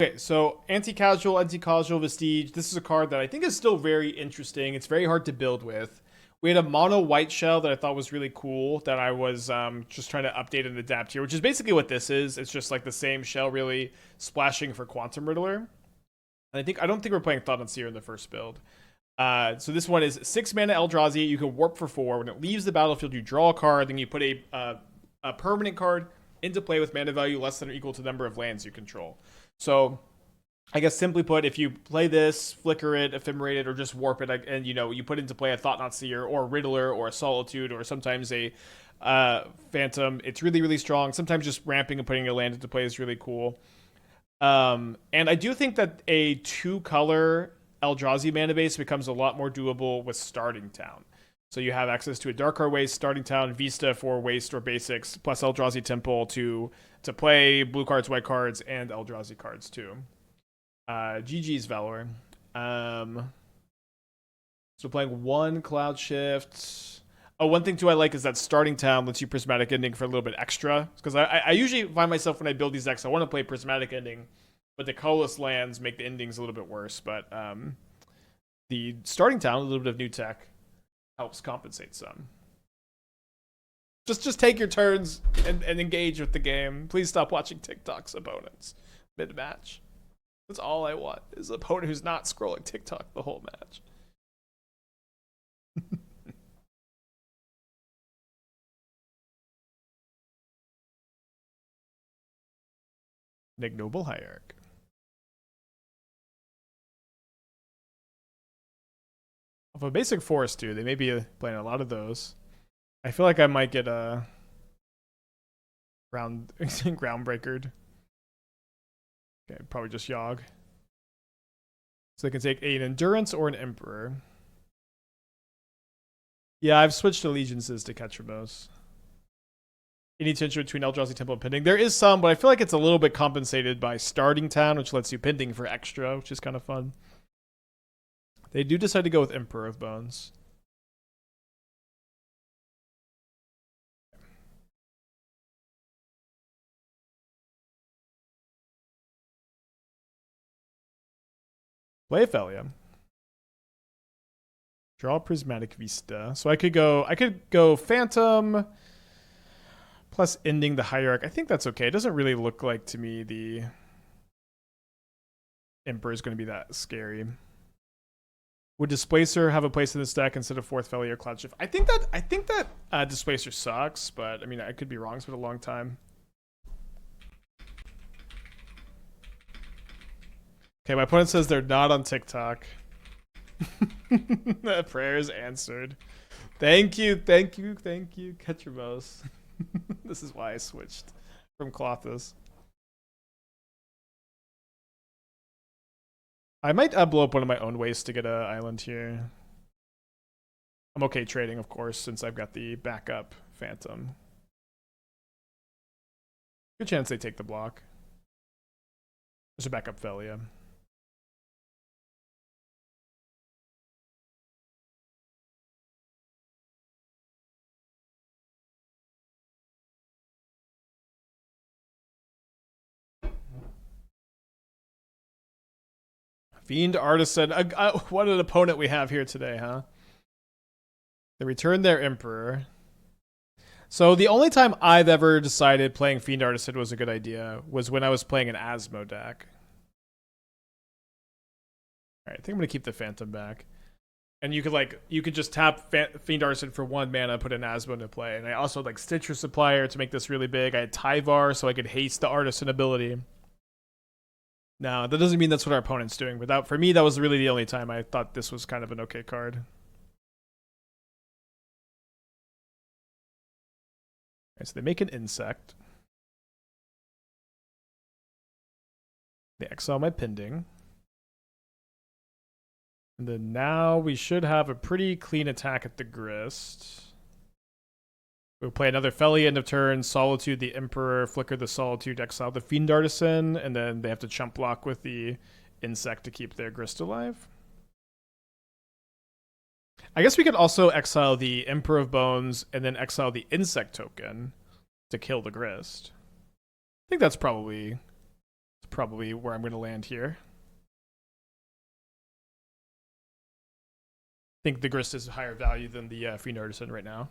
Okay, so Anticausal Vestige. This is a card that I think is still very interesting. It's very hard to build with. We had a mono white shell that I thought was really cool that I was just trying to update and adapt here, which is basically what this is. It's just like the same shell, really splashing for Quantum Riddler. And I don't think we're playing Thought-Knot Seer in the first build. So this one is 6 mana Eldrazi. You can warp for 4. When it leaves the battlefield, you draw a card. Then you put a permanent card into play with mana value less than or equal to the number of lands you control. So, I guess simply put, if you play this, flicker it, ephemerate it, or just warp it, and you put into play a Thought-Knot Seer or a Riddler or a Solitude or sometimes a Phantom, it's really, really strong. Sometimes just ramping and putting a land into play is really cool. And I do think that a 2-color Eldrazi mana base becomes a lot more doable with Starting Town. So you have access to a Adarkar Wastes, Starting Town, Vista for Waste or Basics, plus Eldrazi Temple to play blue cards, white cards, and Eldrazi cards too. GG's Valor. So playing 1 Cloudshift. Oh, one thing too I like is that Starting Town lets you Prismatic Ending for a little bit extra. Because I usually find myself when I build these decks, I want to play Prismatic Ending, but the colorless lands make the endings a little bit worse. But the Starting Town, a little bit of new tech, helps compensate some. Just take your turns and engage with the game. Please stop watching TikTok's opponents mid-match. That's all I want, is an opponent who's not scrolling TikTok the whole match. Ignoble Hierarch. Of a basic forest too, they may be playing a lot of those. I feel like I might get a groundbreakered. Okay, probably just Yogg. So they can take an Endurance or an Emperor. Yeah, I've switched allegiances to Ketramos. Any tension between Eldrazi Temple and Pending? There is some, but I feel like it's a little bit compensated by Starting Town, which lets you Pending for extra, which is kind of fun. They do decide to go with Emperor of Bones. Play Phelia. Draw Prismatic Vista. So I could go Phantom plus ending the Hierarch. I think that's okay. It doesn't really look like to me the Emperor is going to be that scary. Would Displacer have a place in this deck instead of 4th Phelia or Cloudshift? I think that Displacer sucks, but I mean I could be wrong. It's been a long time. Okay, my opponent says they're not on TikTok. Prayers answered. Thank you. Ketramos. This is why I switched from Clothis. I might blow up one of my own wastes to get an island here. I'm okay trading, of course, since I've got the backup Phantom. Good chance they take the block. There's a backup Phelia. Fiend Artisan. What an opponent we have here today, huh? They return their Emperor. So the only time I've ever decided playing Fiend Artisan was a good idea was when I was playing an Asmo deck. Alright, I think I'm going to keep the Phantom back. And you could just tap Fiend Artisan for 1 mana, put an Asmo into play. And I also like Stitcher Supplier to make this really big. I had Tyvar so I could haste the Artisan ability. No, that doesn't mean that's what our opponent's doing, but for me, that was really the only time I thought this was kind of an okay card. Okay, so they make an Insect. They exile my Pending. And then now we should have a pretty clean attack at the Grist. We'll play another Phelia end of turn, Solitude the Emperor, Flicker the Solitude, exile the Fiend Artisan, and then they have to chump block with the Insect to keep their Grist alive. I guess we could also exile the Emperor of Bones and then exile the Insect token to kill the Grist. I think that's probably probably where I'm going to land here. I think the Grist is a higher value than the Fiend Artisan right now.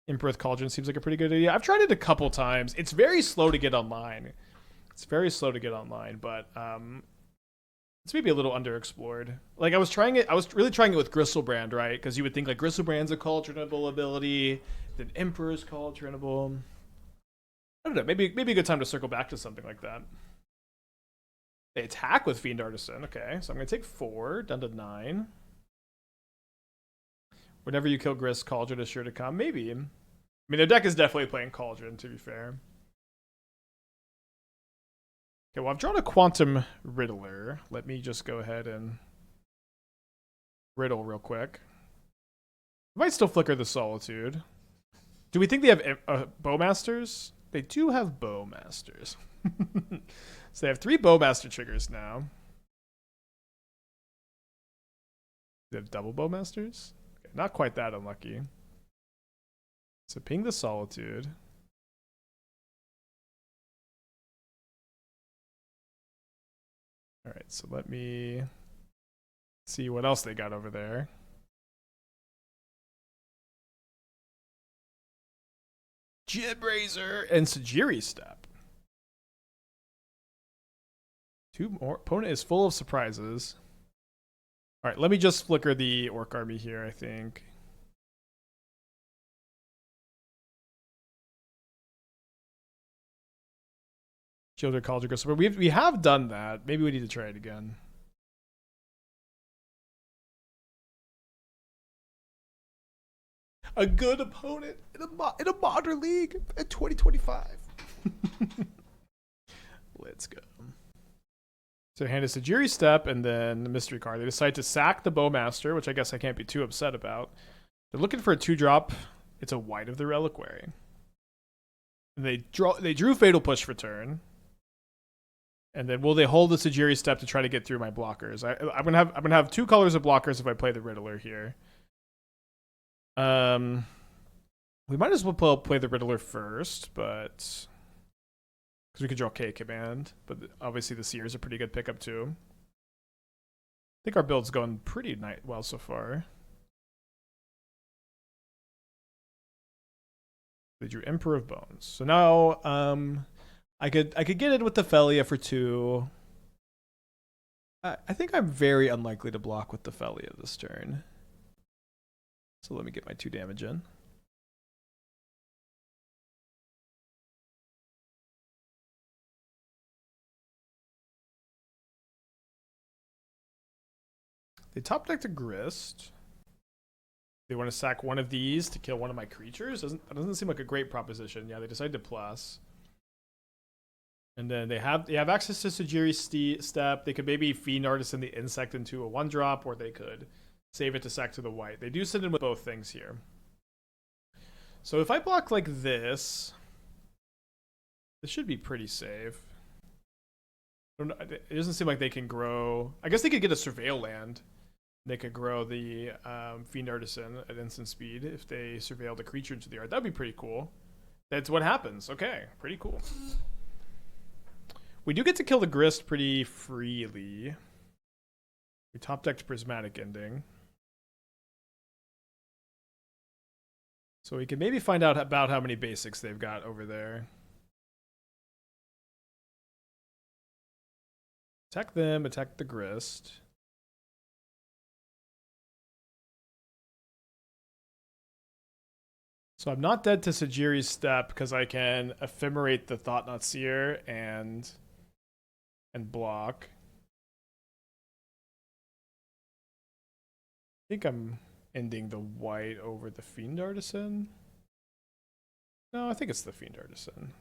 Emperor's Cauldron seems like a pretty good idea. I've tried it a couple times. It's very slow to get online. But it's maybe a little underexplored. Like I was really trying it with Gristlebrand, right? Because you would think like Gristlebrand's a cauldronable ability, then Emperor's cauldronable. I don't know. Maybe a good time to circle back to something like that. They attack with Fiend Artisan. Okay, so I'm gonna take 4 down to 9. Whenever you kill Grist, Cauldron is sure to come. Maybe. I mean, their deck is definitely playing Cauldron, to be fair. Okay, well, I've drawn a Quantum Riddler. Let me just go ahead and riddle real quick. I might still flicker the Solitude. Do we think they have Bowmasters? They do have Bowmasters. So they have 3 Bowmaster triggers now. They have double Bowmasters? Okay, not quite that unlucky. So ping the Solitude. All right, so let me see what else they got over there. Jibraiser and Sajiri Step. 2 more. Opponent is full of surprises. All right, let me just flicker the Orc army here, I think. Shielded Cauldron Ghost. We have done that. Maybe we need to try it again. A good opponent in a modern league in 2025. Let's go. So hand is a Sajiri Step and then the mystery card. They decide to sack the Bowmaster, which I guess I can't be too upset about. They're looking for a 2-drop. It's a White of the Reliquary. And they drew Fatal Push for turn. And then will they hold the Sajiri Step to try to get through my blockers? I'm gonna have 2 colors of blockers if I play the Riddler here. We might as well play the Riddler first, but because we could draw K command, but obviously the Seer is a pretty good pickup too. I think our build's going pretty well so far. They drew Emperor of Bones. So now I could get in with the Phelia for 2. I think I'm very unlikely to block with the Phelia this turn. So let me get my 2 damage in. They top decked a Grist. They want to sack one of these to kill one of my creatures. That doesn't seem like a great proposition. Yeah, they decide to plus. And then they have access to Sajiri Step. They could maybe Fiend Artisan the Insect into a 1-drop, or they could save it to sack to the White. They do send in with both things here. So if I block like this should be pretty safe. It doesn't seem like they can grow. I guess they could get a Surveil land. They could grow the Fiend Artisan at instant speed if they surveil the creature into the yard. That'd be pretty cool. That's what happens. Okay, pretty cool. We do get to kill the Grist pretty freely. We top decked Prismatic Ending. So we can maybe find out about how many basics they've got over there. Attack them, attack the Grist. So I'm not dead to Sajiri's Step because I can Ephemerate the Thought-Knot Seer and block. I think I'm ending the White over the Fiend Artisan. No, I think it's the Fiend Artisan.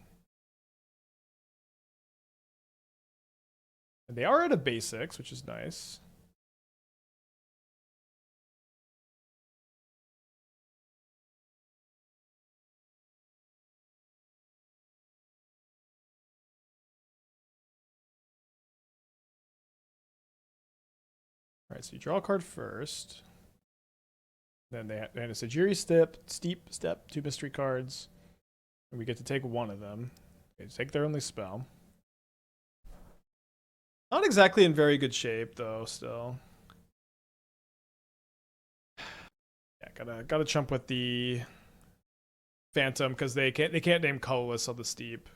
And they are out of basics, which is nice. All right, so you draw a card first. Then they had a Sajiri Steep Step, 2 mystery cards. And we get to take one of them. Okay, take their only spell. Not exactly in very good shape though. Still, yeah, gotta chump with the Phantom because they can't name colorless on the steep.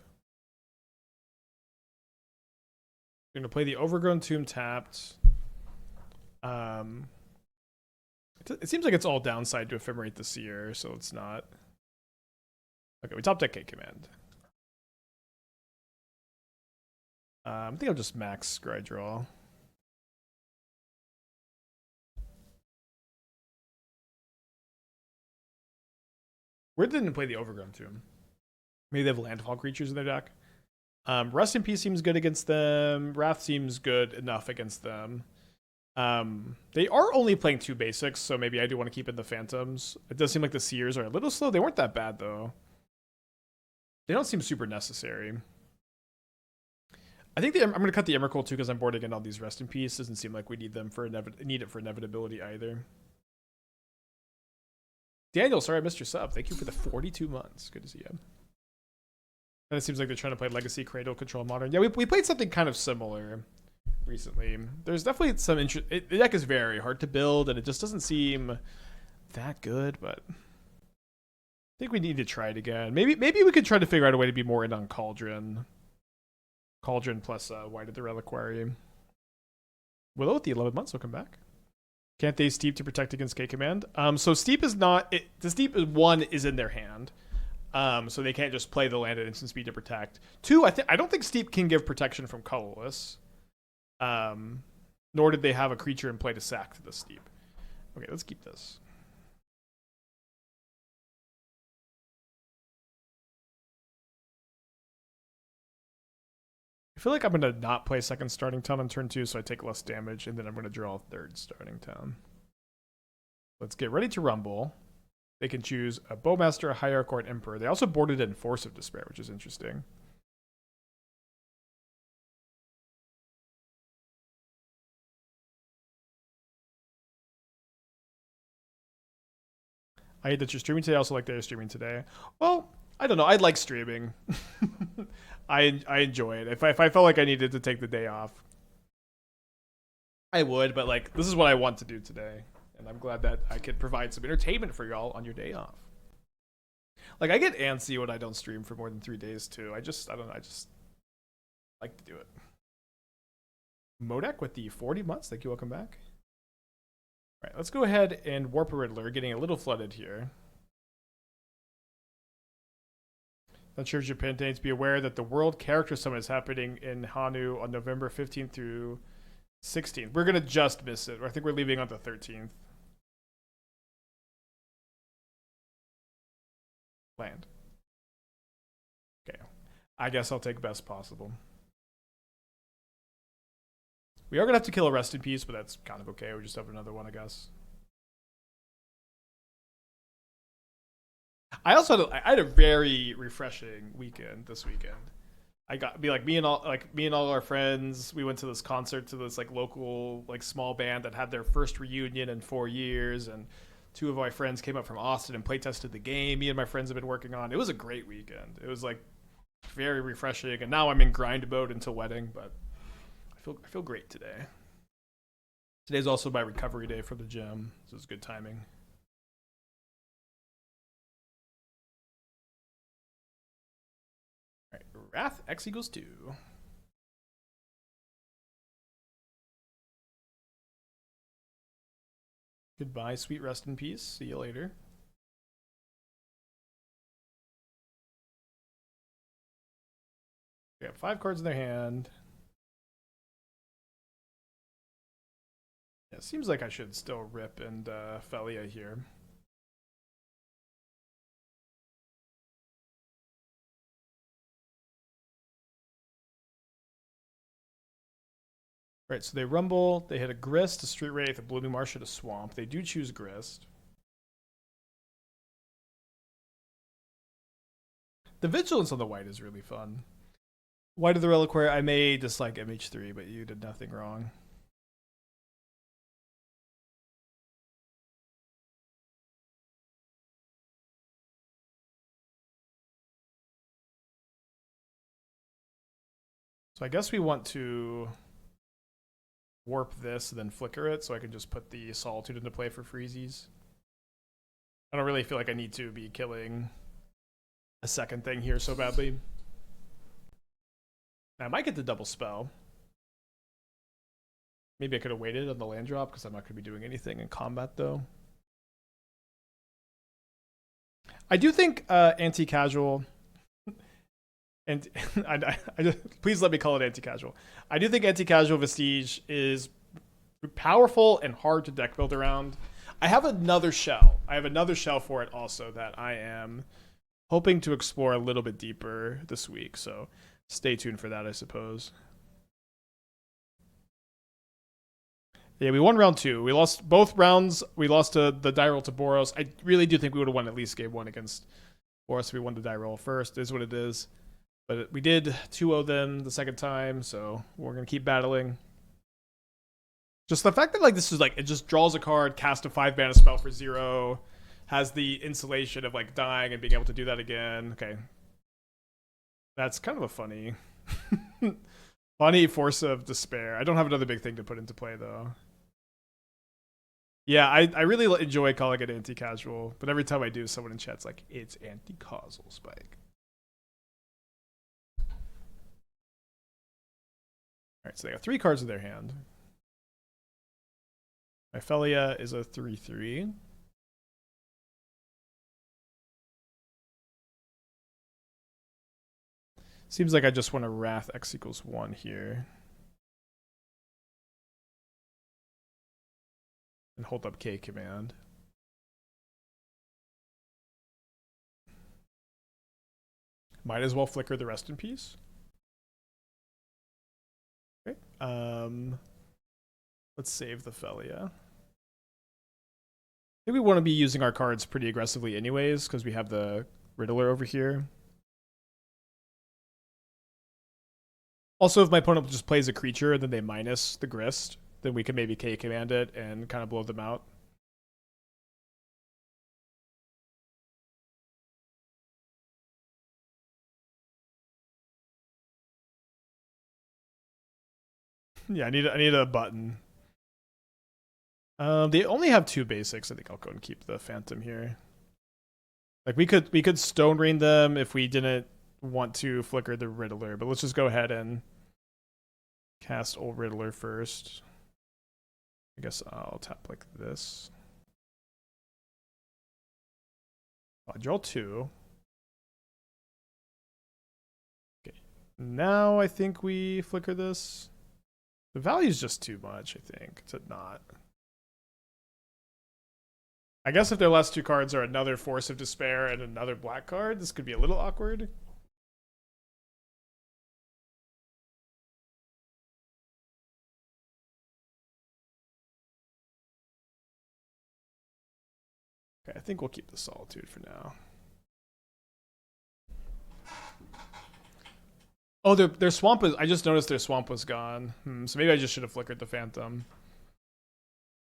We're gonna play the Overgrown Tomb tapped. It seems like it's all downside to Ephemerate the Seer, so it's not. Okay, we top deck K command. I think I'll just max Scry Draw. Where didn't play the Overgrown Tomb? Maybe they have landfall creatures in their deck. Rest in Peace seems good against them. Wrath seems good enough against them. They are only playing 2 basics, so maybe I do want to keep in the Phantoms. It does seem like the Seers are a little slow. They weren't that bad, though. They don't seem super necessary. I think I'm going to cut the Emrakul, too, because I'm boarding in all these Rest in Peace. Doesn't seem like we need them for need it for inevitability, either. Daniel, sorry I missed your sub. Thank you for the 42 months. Good to see you. And it seems like they're trying to play Legacy, Cradle, Control, Modern. Yeah, we played something kind of similar recently. There's definitely some interest. The deck is very hard to build, and it just doesn't seem that good, but I think we need to try it again. Maybe we could try to figure out a way to be more in on Cauldron. Cauldron plus White of the Reliquary. Willow with the 11 months will come back. Can't they steep to protect against K command? So steep is not. The steep is 1 is in their hand. So they can't just play the land at instant speed to protect. 2, I don't think steep can give protection from colorless. Nor did they have a creature in play to sack to the steep. Okay, let's keep this. I feel like I'm going to not play second starting town on turn 2, so I take less damage, and then I'm going to draw third starting town. Let's get ready to rumble. They can choose a Bowmaster, a Hierarch, or an Emperor. They also boarded in Force of Despair, which is interesting. I hate that you're streaming today. I also like that you're streaming today. Well, I don't know. I like streaming. I enjoy it. If I felt like I needed to take the day off, I would. But like, this is what I want to do today, and I'm glad that I could provide some entertainment for y'all on your day off. Like, I get antsy when I don't stream for more than 3 days too. I don't know. I just like to do it. Modek with the 40 months. Thank you. Welcome back. All right, let's go ahead and Warp a Riddler. Getting a little flooded here. Not sure if Japan needs to be aware that the World Character Summit is happening in Hanu on November 15th through 16th. We're going to just miss it. I think we're leaving on the 13th. Land. Okay. I guess I'll take best possible. We are going to have to kill a Rest in Peace, but that's kind of okay. We just have another one, I guess. I had a very refreshing weekend this weekend. I got me and all our friends. We went to this concert to this like local like small band that had their first reunion in 4 years, and 2 of my friends came up from Austin and play tested the game. Me and my friends have been working on. It was a great weekend. It was like very refreshing, and now I'm in grind mode until wedding, but I feel great today. Today's also my recovery day from the gym, so it's good timing. All right, Wrath X equals 2. Goodbye, sweet rest in peace. See you later. They have 5 cards in their hand. Yeah, seems like I should still rip and Phelia here. Right, so they rumble, they hit a Grist, a Street Wraith, a Blooming Marsh, and a Swamp. They do choose Grist. The Vigilance on the white is really fun. White of the Reliquary, I may dislike MH3, but you did nothing wrong. So I guess we want to warp this and then flicker it so I can just put the Solitude into play for freezies. I don't really feel like I need to be killing a second thing here so badly. Now, I might get the double spell. Maybe I could have waited on the land drop because I'm not going to be doing anything in combat though. I do think anti-casual, and please let me call it anti-casual. I do think Anticasual Vestige is powerful and hard to deck build around. I have another shell. I have another shell for it also that I am hoping to explore a little bit deeper this week. So stay tuned for that, I suppose. Yeah, we won round 2. We lost both rounds. We lost to the die roll to Boros. I really do think we would have won at least game 1 against Boros. We won the die roll first. It is what it is. But we did 2-0 them the second time, so we're going to keep battling. Just the fact that like this is like, it just draws a card, cast a 5-mana spell for 0, has the insulation of like dying and being able to do that again. Okay. That's kind of a funny, funny force of despair. I don't have another big thing to put into play though. Yeah, I really enjoy calling it anti-casual, but every time I do, someone in chat's like, it's anti-causal spike. Alright, so they got 3 cards in their hand. My Phelia is a 3/3. Seems like I just want to Wrath X = 1 here. And hold up K command. Might as well flicker the Rest in Peace. Okay. Let's save the Phelia. I think we want to be using our cards pretty aggressively anyways, because we have the Riddler over here. Also, if my opponent just plays a creature and then they minus the Grist, then we can maybe K command it and kind of blow them out. Yeah, I need a button. They only have 2 basics. I think I'll go and keep the Phantom here. Like we could Stone Rain them if we didn't want to flicker the Riddler, but let's just go ahead and cast old Riddler first. I guess I'll tap like this. I'll draw 2. Okay. Now I think we flicker this. The value is just too much, I think, to not. I guess if their last 2 cards are another Force of Despair and another black card, this could be a little awkward. Okay, I think we'll keep the Solitude for now. Oh, their swamp is... I just noticed their swamp was gone. So maybe I just should have flickered the Phantom.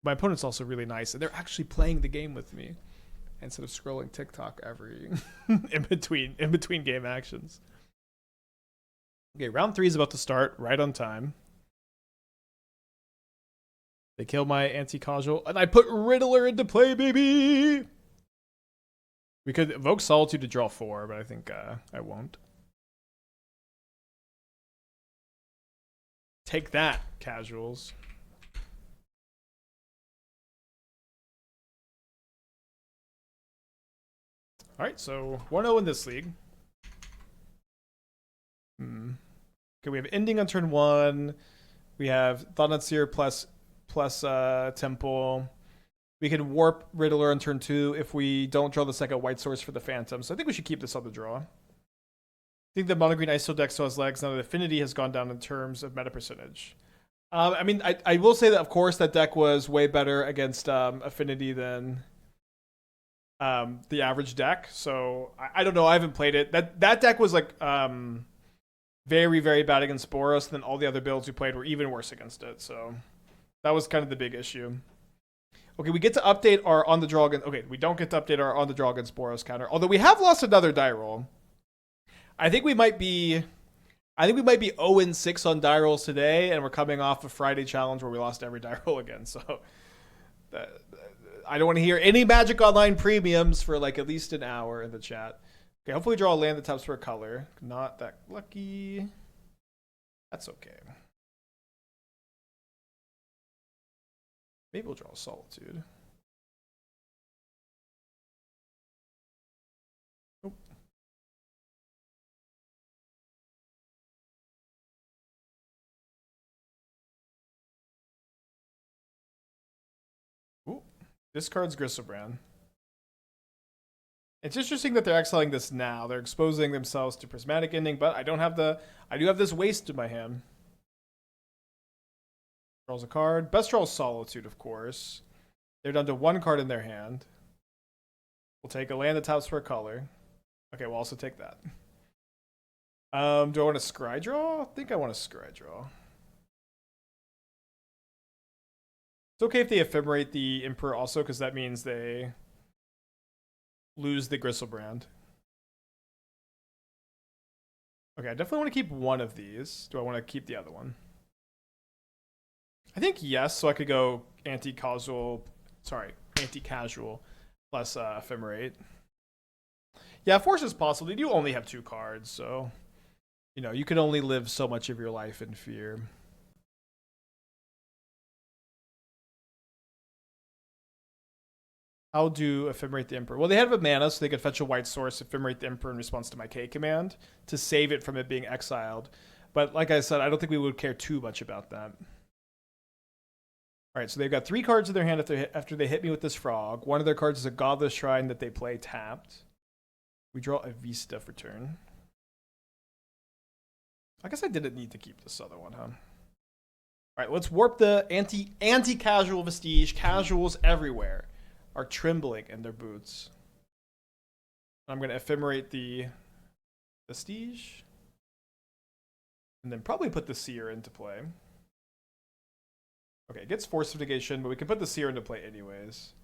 My opponent's also really nice, and they're actually playing the game with me instead of scrolling TikTok every in between game actions. Okay, round 3 is about to start right on time. They kill my Anticasual, and I put Riddler into play, baby! We could evoke Solitude to draw 4, but I think I won't. Take that, casuals. Alright, so 1-0 in this league. Okay, we have Ending on turn 1. We have Thought-Knot Seer plus Temple. We can Warp Riddler on turn 2 if we don't draw the second white source for the Phantom. So I think we should keep this on the draw. I think the mono green ISO deck still has legs now that Affinity has gone down in terms of meta percentage. I mean, I will say that, of course, that deck was way better against Affinity than the average deck. So I don't know. I haven't played it. That deck was like very, very bad against Boros. And then all the other builds we played were even worse against it. So that was kind of the big issue. Okay, we get to update our on the draw against... Okay, we don't get to update our on the draw against Boros counter. Although we have lost another die roll. I think we might be I think we might be 0-6 on die rolls today, and we're coming off a Friday challenge where we lost every die roll again. So I don't want to hear any Magic Online premiums for like at least an hour in the chat. Okay, hopefully draw a land that taps for a color. Not that lucky. That's okay. Maybe we'll draw a Solitude. Nope. Ooh, discards Griselbrand. It's interesting that they're exiling this now. They're exposing themselves to Prismatic Ending, but I don't have the. I do have this waste in my hand. Draws a card. Best draw is Solitude, of course. They're down to one card in their hand. We'll take a land that taps for a color. Okay, we'll also take that. Do I want to scry draw? I think I want to scry draw. It's okay if they ephemerate the Emperor also, because that means they lose the Griselbrand. Okay, I definitely want to keep one of these. Do I want to keep the other one? I think yes, so I could go Anticasual plus Ephemerate. Yeah, Force is possible. You do only have 2 cards, so you know, you can only live so much of your life in fear. I'll do Ephemerate the Emperor. Well, they have a mana, so they could fetch a white source, Ephemerate the Emperor in response to my K command to save it from it being exiled. But like I said, I don't think we would care too much about that. All right, so they've got 3 cards in their hand after they hit me with this frog. One of their cards is a Godless Shrine that they play tapped. We draw a Vista for turn. I guess I didn't need to keep this other one, huh? All right, let's warp the Anticasual Vestige. Casuals everywhere are trembling in their boots. I'm going to Ephemerate the Vestige. And then probably put the Seer into play. Okay, it gets Force of Negation, but we can put the Seer into play anyways.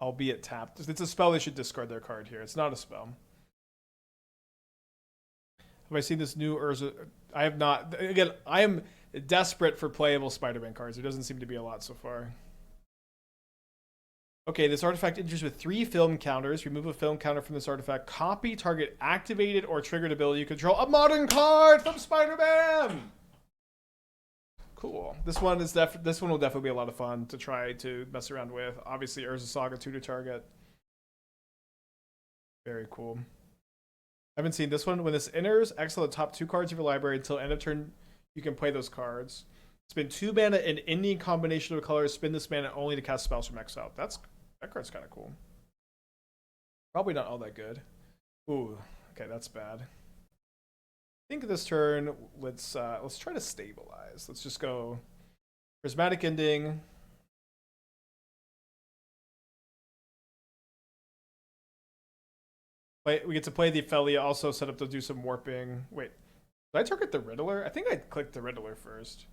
Albeit tapped. If it's a spell, they should discard their card here. It's not a spell. Have I seen this new Urza? I have not. Again, I am desperate for playable Spider-Man cards. There doesn't seem to be a lot so far. Okay, this artifact enters with 3 film counters. Remove a film counter from this artifact. Copy target activated or triggered ability. You control a modern card from Spider-Man. Cool. This one will definitely be a lot of fun to try to mess around with. Obviously, Urza Saga 2 to target. Very cool. I haven't seen this one. When this enters, exile the top 2 cards of your library until end of turn. You can play those cards. Spend 2 mana in any combination of colors. Spend this mana only to cast spells from exile. That card's kind of cool. Probably not all that good. Ooh, okay, that's bad. I think this turn, let's try to stabilize. Let's just go Prismatic Ending. We get to play the Phelia, also set up to do some warping. Wait, did I target the Riddler? I think I clicked the Riddler first.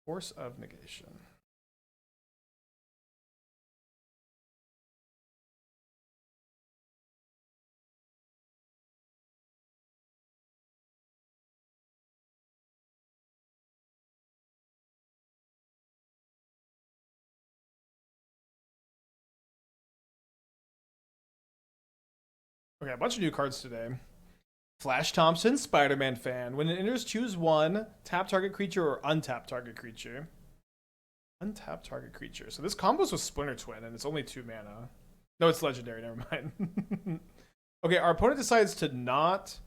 Force of Negation. Okay, a bunch of new cards today. Flash Thompson, Spider-Man fan. When it enters, choose 1. Tap target creature or untap target creature. Untap target creature. So this combos with Splinter Twin, and it's only 2 mana. No, it's legendary. Never mind. Okay, our opponent decides to not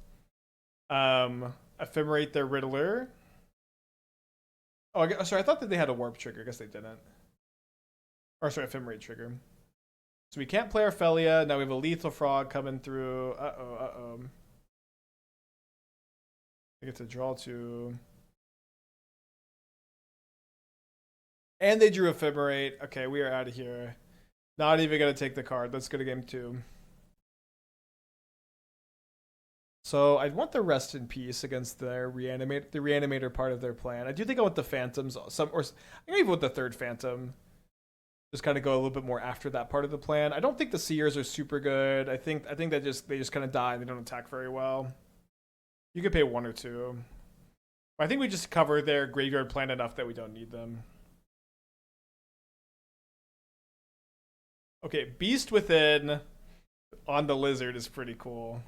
ephemerate their Riddler. Oh, sorry. I thought that they had a warp trigger. I guess they didn't. Or sorry, ephemerate trigger. So we can't play our Phelia. Now we have a lethal frog coming through. Uh-oh. I get to draw 2. And they drew Ephemerate. Okay, we are out of here. Not even going to take the card. Let's go to game 2. So I want the rest in peace against their reanimator part of their plan. I do think I want the phantoms, I'm even with the third phantom. Just kind of go a little bit more after that part of the plan. I don't think the seers are super good. I think that they just kind of die and they don't attack very well. You could pay 1 or 2. I think we just cover their graveyard plan enough that we don't need them. Okay, Beast Within on the Lizard is pretty cool.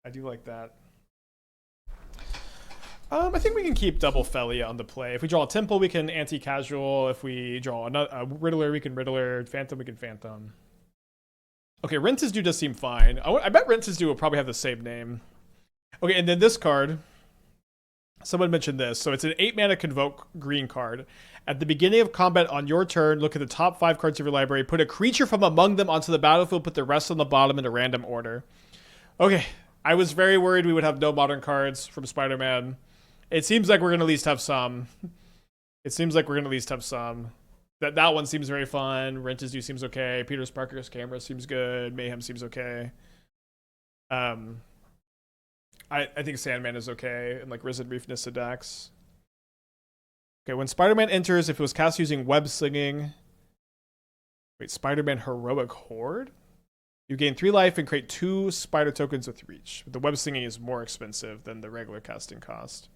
I do like that. I think we can keep double Phelia on the play. If we draw a Temple, we can Anticasual. If we draw a Riddler, we can Riddler. Phantom, we can Phantom. Okay, Rent Due does seem fine. I bet Rent Due will probably have the same name. Okay, and then this card. Someone mentioned this. So it's an 8-mana Convoke green card. At the beginning of combat on your turn, look at the top 5 cards of your library. Put a creature from among them onto the battlefield. Put the rest on the bottom in a random order. Okay, I was very worried we would have no modern cards from Spider-Man. It seems like we're going to at least have some. That one seems very fun. Rent Due seems okay. Peter Parker's Camera seems good. Mayhem seems okay. I think Sandman is okay. And like Risen Reef Nisidax. Okay, when Spider-Man enters, if it was cast using Web Slinging. Wait, Spider-Man Heroic Horde? You gain 3 life and create 2 spider tokens with reach. The Web Slinging is more expensive than the regular casting cost.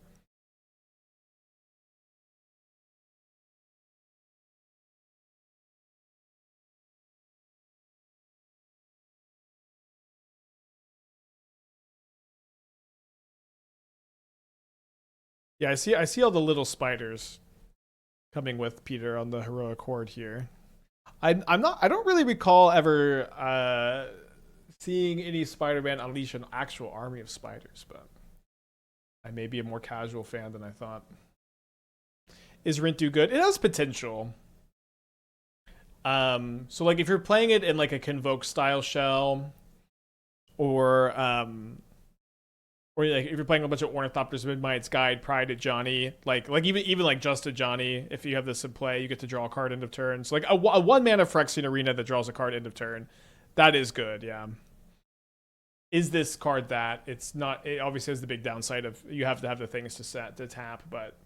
Yeah, I see all the little spiders coming with Peter on the Heroic Horde here. I don't really recall ever seeing any Spider-Man unleash an actual army of spiders, but I may be a more casual fan than I thought. Is Rent Due good? It has potential. So like if you're playing it in like a Convoke style shell, or like if you're playing a bunch of Ornithopters, Midnight's Guide, Pride at Johnny, like even like just a Johnny, if you have this in play, you get to draw a card end of turn. So like a 1-mana Phyrexian Arena that draws a card end of turn, that is good. Yeah. Is this card that? It's not. It obviously has the big downside of you have to have the things to tap, but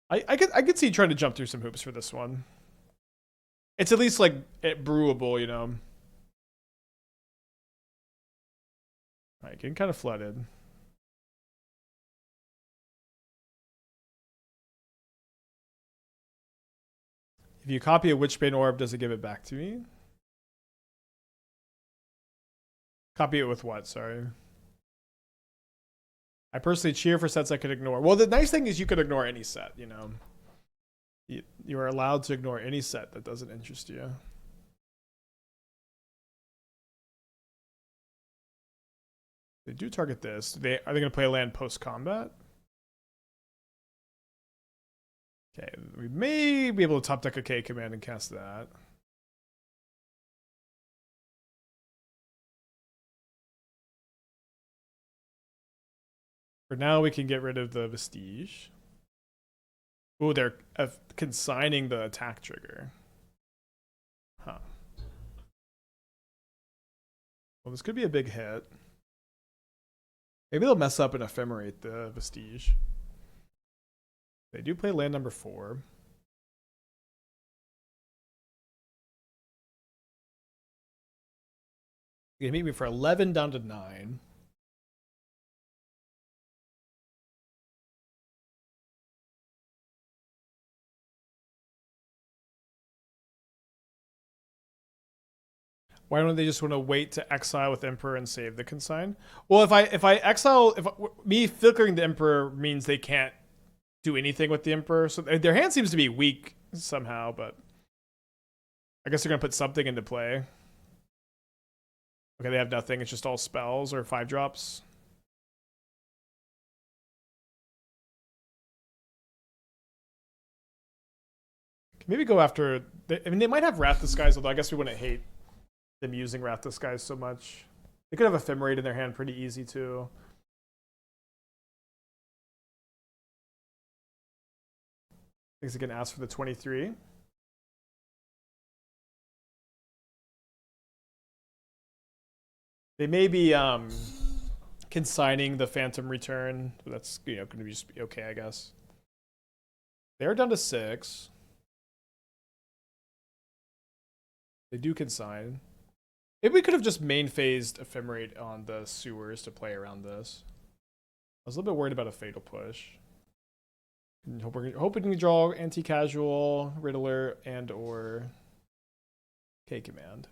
I could see trying to jump through some hoops for this one. It's at least like brewable, you know. All right, getting kind of flooded. If you copy a Witchbane Orb, does it give it back to me? Copy it with what? Sorry. I personally cheer for sets I could ignore. Well, the nice thing is you could ignore any set, you know. You are allowed to ignore any set that doesn't interest you. They do target this. Are they going to play a land post-combat? Okay, we may be able to top deck a K command and cast that. For now, we can get rid of the Vestige. Oh, they're consigning the attack trigger. Huh. Well, this could be a big hit. Maybe they'll mess up and Ephemerate the Vestige. They do play land number 4. They meet me for 11 down to 9. Why don't they just want to wait to exile with Emperor and save the Consign? Well, if I exile, me flickering the Emperor means they can't do anything with the Emperor. So their hand seems to be weak somehow, but I guess they're going to put something into play. Okay, they have nothing. It's just all spells or 5-drops. Maybe go after... I mean, they might have Wrath Disguise, although I guess we wouldn't hate them using Wrath Disguise so much. They could have Ephemerate in their hand pretty easy, too. Thinks they can ask for the 23. They may be consigning the Phantom Return. That's, you know, going to just be okay, I guess. They're down to 6. They do consign. Maybe we could have just main phased Ephemerate on the sewers to play around this. I was a little bit worried about a fatal push. Hoping to draw Anticasual, Riddler, and or K-Command.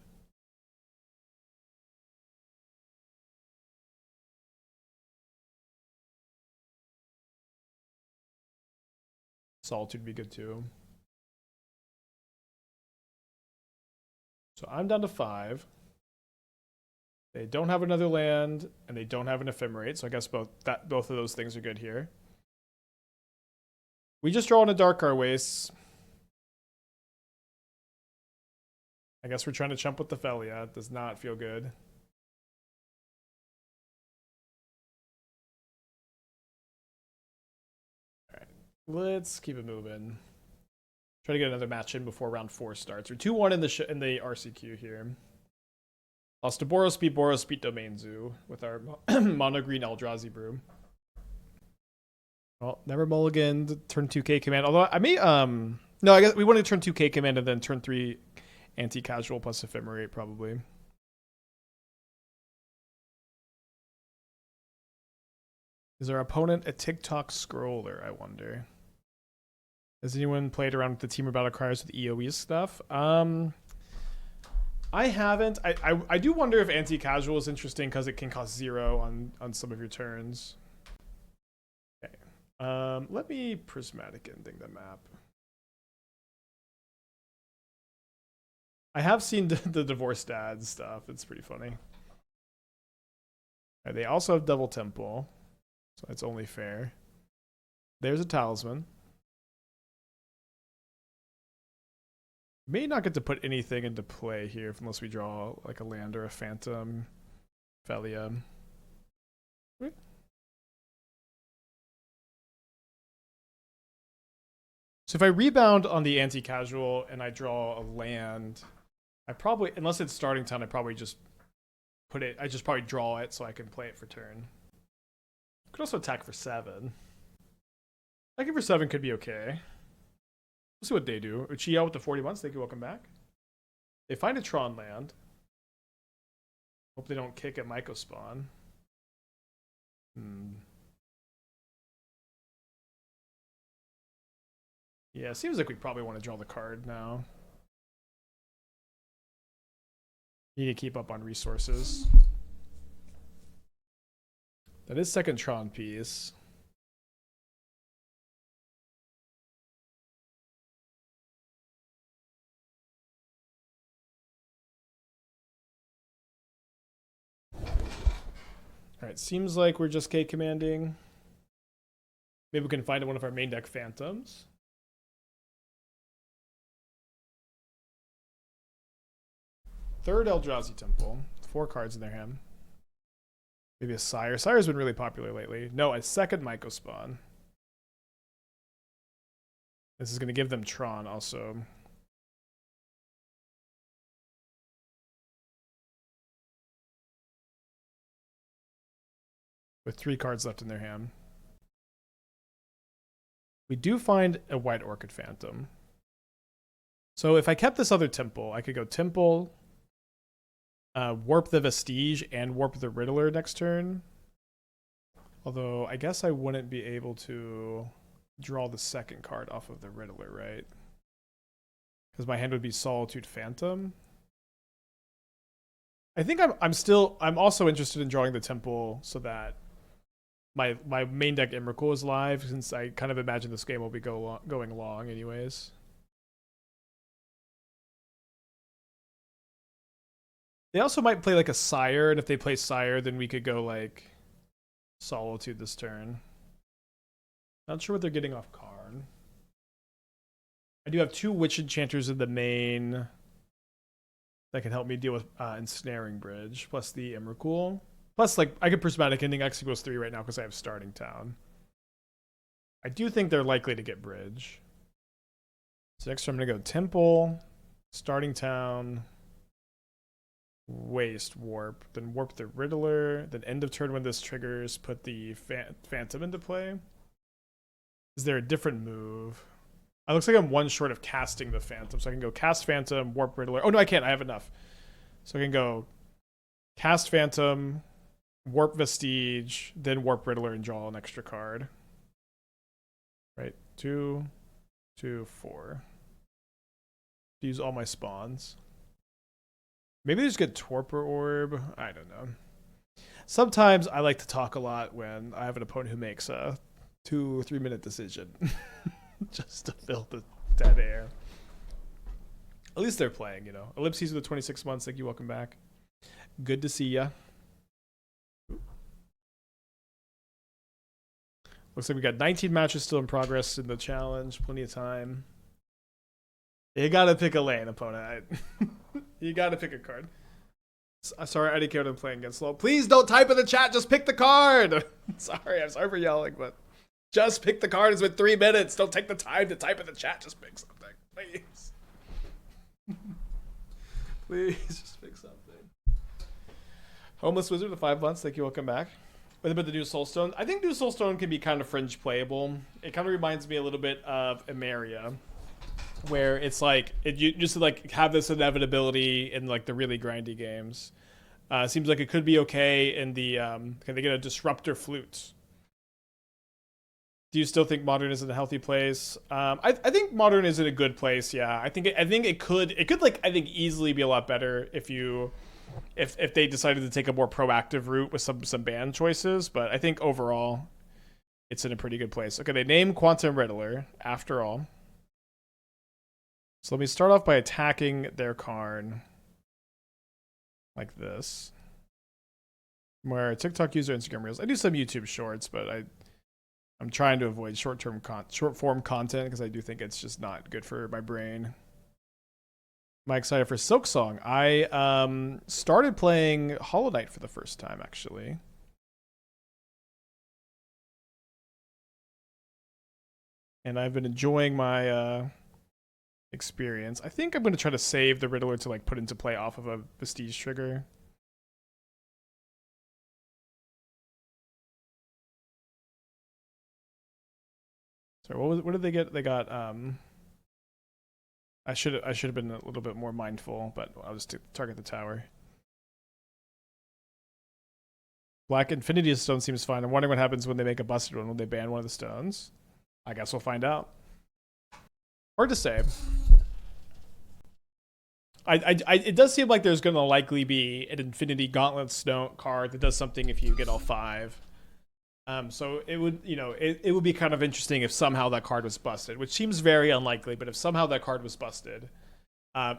Solitude would be good too. So I'm down to 5. They don't have another land, and they don't have an Ephemerate, so I guess both of those things are good here. We just draw on a Adarkar Wastes. I guess we're trying to chump with the Phelia. It does not feel good. Alright, let's keep it moving. Try to get another match in before round 4 starts. We're 2-1 in the RCQ here. Lost to Boros beat Domain Zoo with our mono green Eldrazi Brew. Well, never mulliganed turn 2 K-Command. Although I may no, I guess we wanted to turn 2 K-Command and then turn 3 Anticasual plus Ephemerate probably. Is our opponent a TikTok scroller, I wonder? Has anyone played around with the Team Battle Cries with EOE stuff? I haven't. I do wonder if Anticasual is interesting because it can cost 0 on some of your turns. Okay. Let me Prismatic Ending the map. I have seen the Divorced Dad stuff. It's pretty funny. Right, they also have Double Temple, so it's only fair. There's a Talisman. May not get to put anything into play here unless we draw like a land or a Phantom, Phelia. Okay. So if I rebound on the Anticasual and I draw a land, I probably, unless it's starting time, I probably just put it, I just probably draw it so I can play it for turn. I could also attack for 7. Attacking for 7 could be okay. We'll see what they do. Uchiha with the 40 months. Thank you. Welcome back. They find a Tron land. Hope they don't kick at Myco spawn. Yeah, seems like we probably want to draw the card now. Need to keep up on resources. That is second Tron piece. Alright, seems like we're just K-commanding. Maybe we can find one of our main deck Phantoms. Third Eldrazi Temple. 4 cards in their hand. Maybe a Sire. Sire's been really popular lately. No, a second Myco spawn. This is going to give them Tron also. With 3 cards left in their hand. We do find a white Orchid Phantom. So if I kept this other Temple, I could go Temple, warp the Vestige, and warp the Riddler next turn. Although I guess I wouldn't be able to draw the second card off of the Riddler, right? Because my hand would be Solitude Phantom. I think I'm also interested in drawing the Temple so that my main deck Emrakul is live, since I kind of imagine this game will be going long anyways. They also might play like a Sire, and if they play Sire, then we could go like Solitude this turn. Not sure what they're getting off Karn. I do have 2 Witch Enchanters in the main that can help me deal with Ensnaring Bridge, plus the Emrakul. Plus, like, I could Prismatic Ending X equals 3 right now because I have Starting Town. I do think they're likely to get Bridge. So next I'm going to go Temple, Starting Town, waste warp, then warp the Riddler, then end of turn when this triggers, put the Phantom into play. Is there a different move? It looks like I'm one short of casting the Phantom, so I can go cast Phantom, warp Riddler. Oh no, I can't. I have enough. So I can go cast Phantom, warp Vestige, then warp Riddler and draw an extra card. Right, 2, 2, 4. Use all my spawns. Maybe they just get Torpor Orb. I don't know. Sometimes I like to talk a lot when I have an opponent who makes a 2 or 3 minute decision. Just to fill the dead air. At least they're playing, you know. Ellipses with the 26 months. Thank you. Welcome back. Good to see ya. Looks like we got 19 matches still in progress in the challenge. Plenty of time. You gotta pick a lane, opponent. You gotta pick a card. Sorry, I didn't care what I'm playing against LOL. Please don't type in the chat. Just pick the card. I'm sorry for yelling, but just pick the card. It's been 3 minutes. Don't take the time to type in the chat. Just pick something, please. Please, just pick something. Homeless Wizard, the 5 months. Thank you. Welcome back. What about the new Soulstone? I think new Soulstone can be kind of fringe playable. It kind of reminds me a little bit of Emeria, where it's like you just like have this inevitability in like the really grindy games. Seems like it could be okay in the can they get a Disruptor Flute? Do you still think Modern is in a healthy place? I think Modern is in a good place. Yeah, I think it could like I think easily be a lot better if they decided to take a more proactive route with some ban choices. But I think overall, it's in a pretty good place. Okay, they named Quantum Riddler after all. So let me start off by attacking their Karn like this. Where TikTok user, Instagram Reels. I do some YouTube Shorts, but I'm trying to avoid short form content because I do think it's just not good for my brain. Am I excited for Silksong? I started playing Hollow Knight for the first time, actually. And I've been enjoying my experience. I think I'm going to try to save the Riddler to like put into play off of a Vestige trigger. Sorry, what did they get? They got I should have been a little bit more mindful, but I'll just target the tower. Black Infinity Stone seems fine. I'm wondering what happens when they make a busted one. Will they ban one of the stones? I guess we'll find out. Hard to say. It does seem like there's going to likely be an Infinity Gauntlet Stone card that does something if you get all 5. So it would, it would be kind of interesting if somehow that card was busted, which seems very unlikely. But if somehow that card was busted,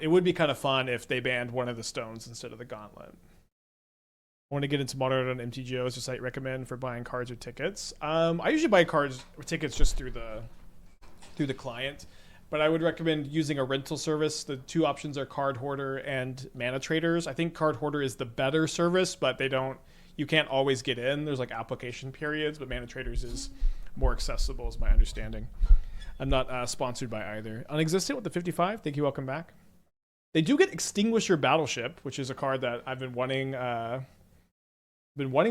it would be kind of fun if they banned one of the stones instead of the Gauntlet. I want to get into Modern on MTGO as a site recommend for buying cards or tickets. I usually buy cards or tickets just through the client. But I would recommend using a rental service. The 2 options are Card Hoarder and Mana Traders. I think Card Hoarder is the better service, but you can't always get in. There's like application periods, but Mana Traders is more accessible is my understanding. I'm not sponsored by either. Unexistent with the 55. Thank you. Welcome back. They do get Extinguisher Battleship, which is a card that I've been wanting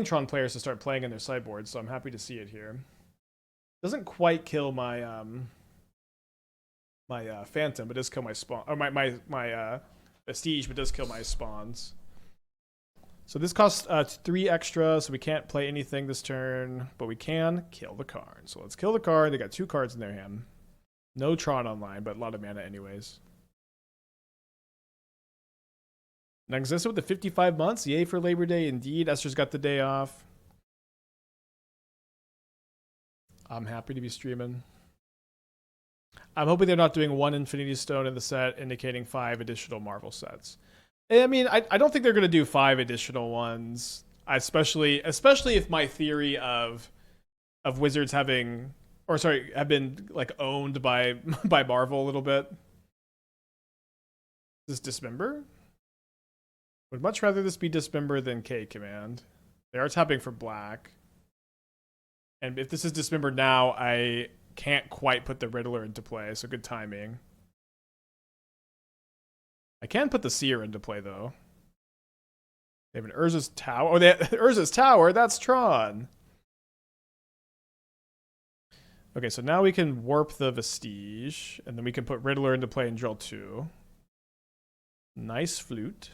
Tron players to start playing in their sideboard, so I'm happy to see it here. Doesn't quite kill my Phantom, but does kill my spawn, or my Vestige, but does kill my spawns. So this costs 3 extra, so we can't play anything this turn, but we can kill the card. So let's kill the card. They got 2 cards in their hand. No Tron online, but a lot of mana anyways. Non-existent with the 55 months. Yay for Labor Day, indeed. Esther's got the day off. I'm happy to be streaming. I'm hoping they're not doing 1 Infinity Stone in the set, indicating 5 additional Marvel sets. I mean, I don't think they're going to do 5 additional ones, especially if my theory of Wizards have been like owned by Marvel a little bit. Is this Dismember? Would much rather this be Dismember than K Command. They are tapping for black. And if this is Dismember now, I can't quite put the Riddler into play, so good timing. I can put the Seer into play, though. They have an Urza's Tower. Oh, they have Urza's Tower. That's Tron. Okay, so now we can warp the Vestige, and then we can put Riddler into play and draw 2. Nice flute.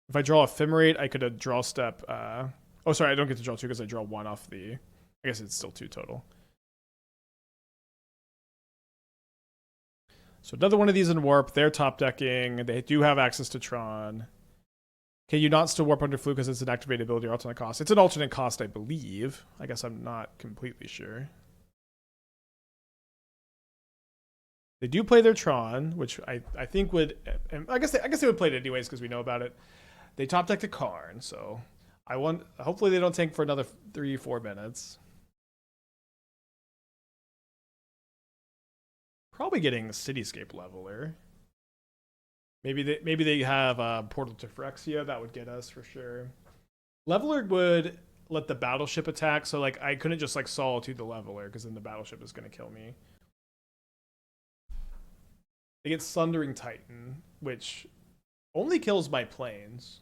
If I draw Ephemerate, I could draw step. Oh, sorry, I don't get to draw 2 because I draw 1 off the. I guess it's still 2 total. So another one of these in warp. They're top decking. They do have access to Tron. Can you not still warp under Fluke because it's an activated ability or alternate cost? It's an alternate cost, I believe. I guess I'm not completely sure. They do play their Tron, which I think would. I guess they would play it anyways because we know about it. They top deck the Karn, so I want. Hopefully they don't tank for another 3-4 minutes. Probably getting the Cityscape Leveler. Maybe they have Portal to Phyrexia. That would get us for sure. Leveler would let the Battleship attack, so like I couldn't just like Solitude the Leveler because then the Battleship is going to kill me. They get Sundering Titan, which only kills my planes.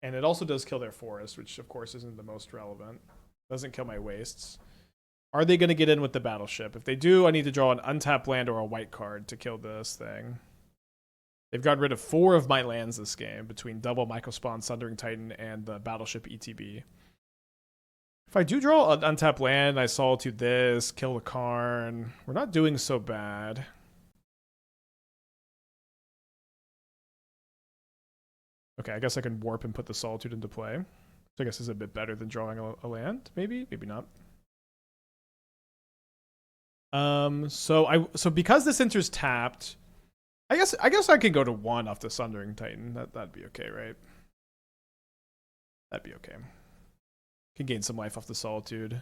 And it also does kill their forest, which of course isn't the most relevant. Doesn't kill my wastes. Are they going to get in with the Battleship? If they do, I need to draw an untapped land or a white card to kill this thing. They've gotten rid of 4 of my lands this game between double Microspawn, Sundering Titan, and the Battleship ETB. If I do draw an untapped land, I Solitude this, kill the Karn. We're not doing so bad. Okay, I guess I can warp and put the Solitude into play. So I guess this is a bit better than drawing a land, maybe? Maybe not. So because this enters tapped, I guess I could go to 1 off the Sundering Titan. That'd be okay, right? That'd be okay. Can gain some life off the Solitude.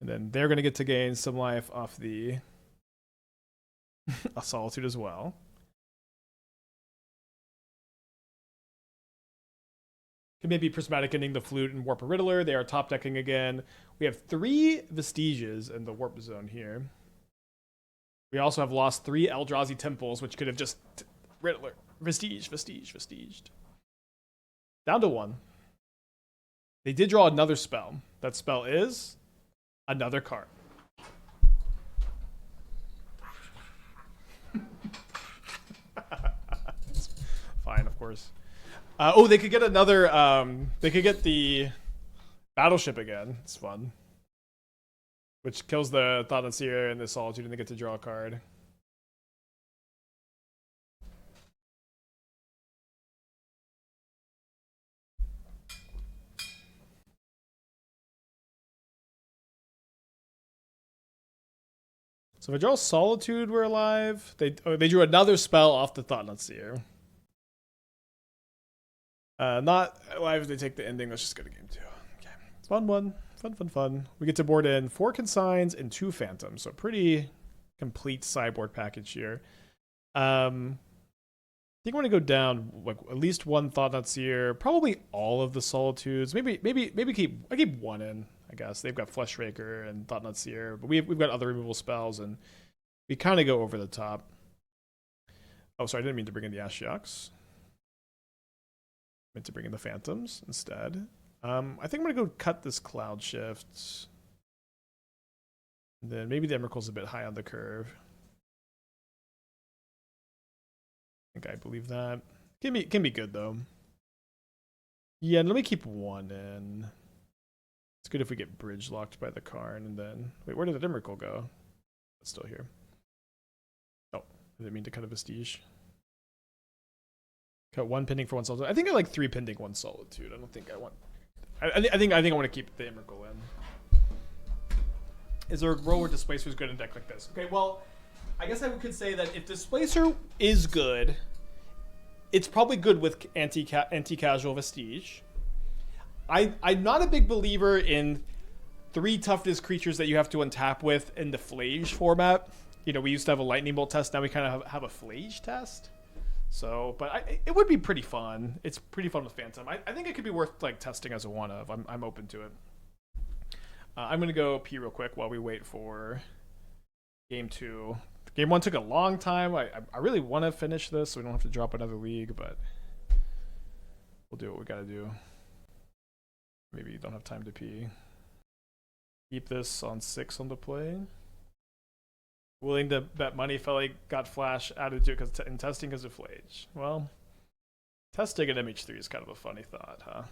And then they're gonna get to gain some life off the a Solitude as well. Can maybe Prismatic Ending the Flute and warp a Riddler. They are top decking again. We have 3 Vestiges in the warp zone here. We also have lost 3 Eldrazi Temples, which could have just Riddler. Vestiged. Down to 1. They did draw another spell. That spell is another card. Fine, of course. Oh, they could get another. They could get the Battleship again. It's fun. Which kills the Thought-Knot Seer and the Solitude, and they get to draw a card. So if I draw Solitude, we're alive. They drew another spell off the Thought-Knot Seer. Not alive if they take the ending. Let's just go to game 2. Okay. Fun one. Fun. We get to board in 4 Consigns and 2 Phantoms. So pretty complete sideboard package here. I think I'm going to go down like at least 1 Thought-Knot Seer. Probably all of the Solitudes. Maybe keep 1 in, I guess. They've got Fleshraker and Thought-Knot Seer. But we've got other removal spells, and we kind of go over the top. Oh, sorry. I didn't mean to bring in the Ashioks. Meant to bring in the Phantoms instead. I think I'm going to go cut this Cloudshift. And then maybe the Emrakul's a bit high on the curve. I believe that. Can be good, though. Yeah, let me keep 1 in. It's good if we get bridge locked by the Karn, and then... Wait, where did the Emrakul go? It's still here. Oh, I didn't mean to cut a Vestige. Cut 1 pending for 1 Solitude. I think I like 3 pending, 1 Solitude. I don't think I want... I think I want to keep the Emrakul in. Is there a role where Displacer is good in a deck like this? Okay, well, I guess I could say that if Displacer is good, it's probably good with Anticasual Vestige. I'm not a big believer in 3 toughness creatures that you have to untap with in the Flage format. You know, we used to have a Lightning Bolt test, now we kind of have a Flage test. So, but it would be pretty fun. It's pretty fun with Phantom. I think it could be worth like testing as a one of. I'm open to it. I'm gonna go pee real quick while we wait for game 2. Game 1 took a long time. I really want to finish this so we don't have to drop another league, but we'll do what we gotta do. Maybe you don't have time to pee. Keep this on 6 on the play. Willing to bet money Phelia got flash added to it in testing because of Flage. Well, testing at MH3 is kind of a funny thought, huh?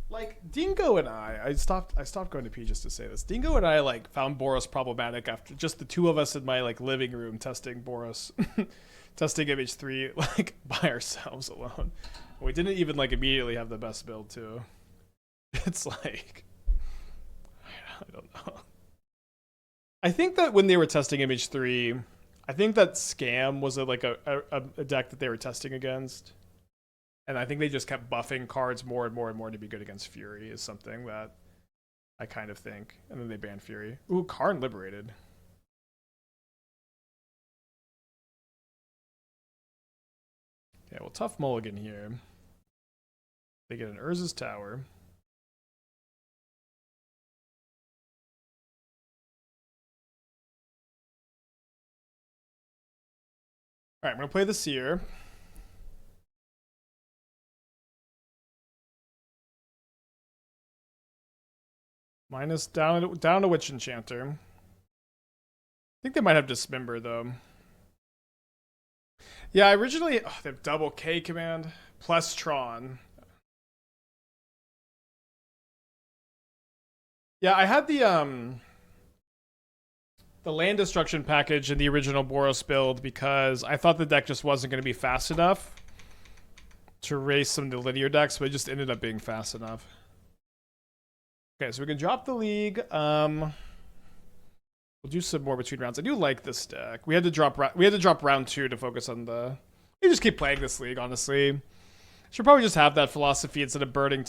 Like Dingo and I stopped going to P just to say this. Dingo and I like found Boros problematic after just the two of us in my like living room testing Boros, testing MH3 like by ourselves alone. We didn't even like immediately have the best build too. It's like I don't know. I think that when they were testing MH3, I think that Scam was a deck that they were testing against. And I think they just kept buffing cards more and more and more to be good against Fury is something that I kind of think. And then they banned Fury. Ooh, Karn Liberated. Yeah, well, tough mulligan here. They get an Urza's Tower. Alright, I'm going to play the Seer. Minus down to Witch Enchanter. I think they might have Dismember though. Yeah, originally they have double K command plus Tron. Yeah, I had the land destruction package in the original Boros build because I thought the deck just wasn't going to be fast enough to race some of the linear decks, but it just ended up being fast enough. Okay, so we can drop the league. We'll do some more between rounds. I do like this deck. We had to drop round 2 to focus on the. We just keep playing this league, honestly. Should probably just have that philosophy instead of burning